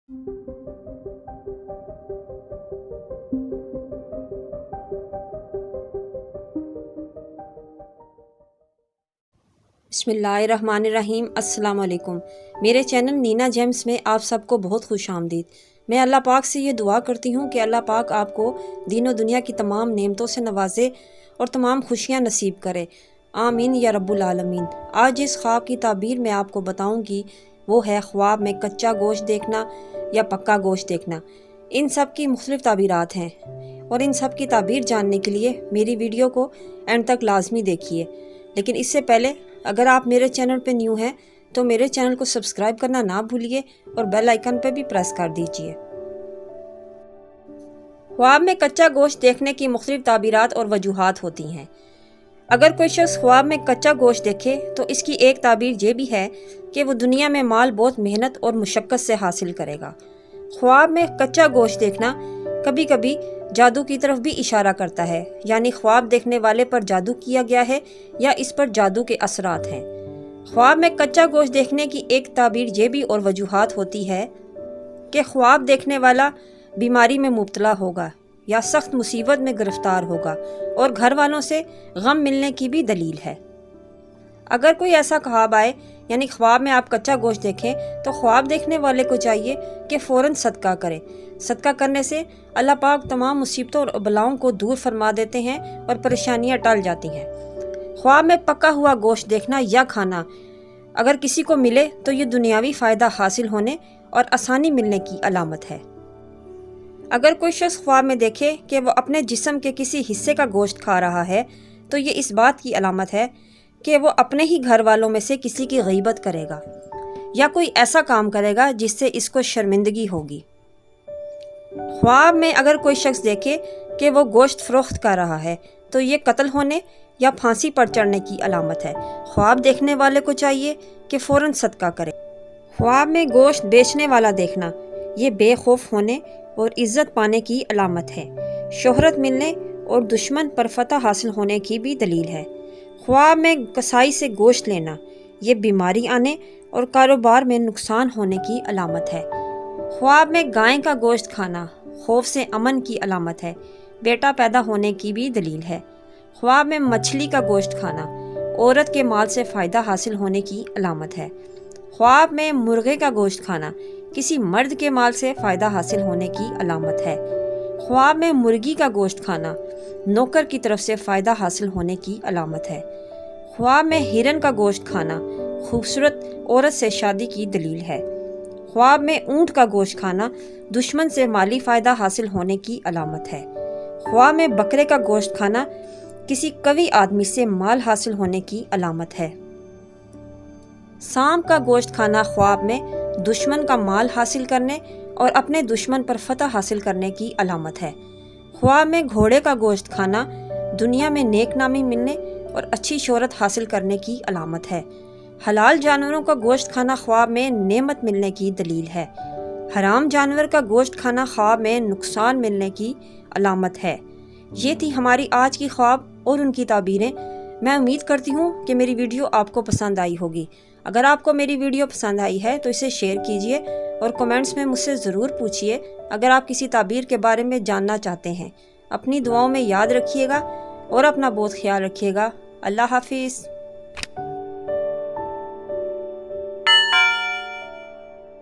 بسم اللہ الرحمن الرحیم۔ السلام علیکم۔ میرے چینل نینا جیمز میں آپ سب کو بہت خوش آمدید۔ میں اللہ پاک سے یہ دعا کرتی ہوں کہ اللہ پاک آپ کو دین و دنیا کی تمام نعمتوں سے نوازے اور تمام خوشیاں نصیب کرے، آمین یا رب العالمین۔ آج اس خواب کی تعبیر میں آپ کو بتاؤں گی، وہ ہے خواب میں کچا گوشت دیکھنا یا پکا گوشت دیکھنا۔ ان سب کی مختلف تعبیرات ہیں اور ان سب کی تعبیر جاننے کے لیے میری ویڈیو کو اینڈ تک لازمی دیکھیے۔ لیکن اس سے پہلے اگر آپ میرے چینل پہ نیو ہیں تو میرے چینل کو سبسکرائب کرنا نہ بھولیے اور بیل آئیکن پہ بھی پریس کر دیجیے۔ خواب میں کچا گوشت دیکھنے کی مختلف تعبیرات اور وجوہات ہوتی ہیں۔ اگر کوئی شخص خواب میں کچا گوشت دیکھے تو اس کی ایک تعبیر یہ بھی ہے کہ وہ دنیا میں مال بہت محنت اور مشقت سے حاصل کرے گا۔ خواب میں کچا گوشت دیکھنا کبھی کبھی جادو کی طرف بھی اشارہ کرتا ہے، یعنی خواب دیکھنے والے پر جادو کیا گیا ہے یا اس پر جادو کے اثرات ہیں۔ خواب میں کچا گوشت دیکھنے کی ایک تعبیر یہ بھی اور وجوہات ہوتی ہے کہ خواب دیکھنے والا بیماری میں مبتلا ہوگا یا سخت مصیبت میں گرفتار ہوگا اور گھر والوں سے غم ملنے کی بھی دلیل ہے۔ اگر کوئی ایسا خواب آئے، یعنی خواب میں آپ کچا گوشت دیکھیں، تو خواب دیکھنے والے کو چاہیے کہ فوراً صدقہ کرے۔ صدقہ کرنے سے اللہ پاک تمام مصیبتوں اور بلاؤں کو دور فرما دیتے ہیں اور پریشانیاں ٹل جاتی ہیں۔ خواب میں پکا ہوا گوشت دیکھنا یا کھانا اگر کسی کو ملے تو یہ دنیاوی فائدہ حاصل ہونے اور آسانی ملنے کی علامت ہے۔ اگر کوئی شخص خواب میں دیکھے کہ وہ اپنے جسم کے کسی حصے کا گوشت کھا رہا ہے تو یہ اس بات کی علامت ہے کہ وہ اپنے ہی گھر والوں میں سے کسی کی غیبت کرے گا یا کوئی ایسا کام کرے گا جس سے اس کو شرمندگی ہوگی۔ خواب میں اگر کوئی شخص دیکھے کہ وہ گوشت فروخت کر رہا ہے تو یہ قتل ہونے یا پھانسی پر چڑھنے کی علامت ہے۔ خواب دیکھنے والے کو چاہیے کہ فوراً صدقہ کرے۔ خواب میں گوشت بیچنے والا دیکھنا یہ بے خوف ہونے اور عزت پانے کی علامت ہے، شہرت ملنے اور دشمن پر فتح حاصل ہونے کی بھی دلیل ہے۔ خواب میں کسائی سے گوشت لینا یہ بیماری آنے اور کاروبار میں نقصان ہونے کی علامت ہے۔ خواب میں گائے کا گوشت کھانا خوف سے امن کی علامت ہے، بیٹا پیدا ہونے کی بھی دلیل ہے۔ خواب میں مچھلی کا گوشت کھانا عورت کے مال سے فائدہ حاصل ہونے کی علامت ہے۔ خواب میں مرغے کا گوشت کھانا کسی مرد کے مال سے فائدہ حاصل ہونے کی علامت ہے۔ خواب میں مرغی کا گوشت کھانا نوکر کی طرف سے فائدہ حاصل ہونے کی علامت ہے۔ خواب میں ہرن کا گوشت کھانا خوبصورت عورت سے شادی کی دلیل ہے۔ خواب میں اونٹ کا گوشت کھانا دشمن سے مالی فائدہ حاصل ہونے کی علامت ہے۔ خواب میں بکرے کا گوشت کھانا کسی قوی آدمی سے مال حاصل ہونے کی علامت ہے۔ سانپ کا گوشت کھانا خواب میں دشمن کا مال حاصل کرنے اور اپنے دشمن پر فتح حاصل کرنے کی علامت ہے۔ خواب میں گھوڑے کا گوشت کھانا دنیا میں نیک نامی ملنے اور اچھی شہرت حاصل کرنے کی علامت ہے۔ حلال جانوروں کا گوشت کھانا خواب میں نعمت ملنے کی دلیل ہے۔ حرام جانور کا گوشت کھانا خواب میں نقصان ملنے کی علامت ہے۔ یہ تھی ہماری آج کی خواب اور ان کی تعبیریں۔ میں امید کرتی ہوں کہ میری ویڈیو آپ کو پسند آئی ہوگی۔ اگر آپ کو میری ویڈیو پسند آئی ہے تو اسے شیئر کیجیے اور کمنٹس میں مجھ سے ضرور پوچھیے اگر آپ کسی تعبیر کے بارے میں جاننا چاہتے ہیں۔ اپنی دعاؤں میں یاد رکھیے گا اور اپنا بہت خیال رکھیے گا۔ اللہ حافظ۔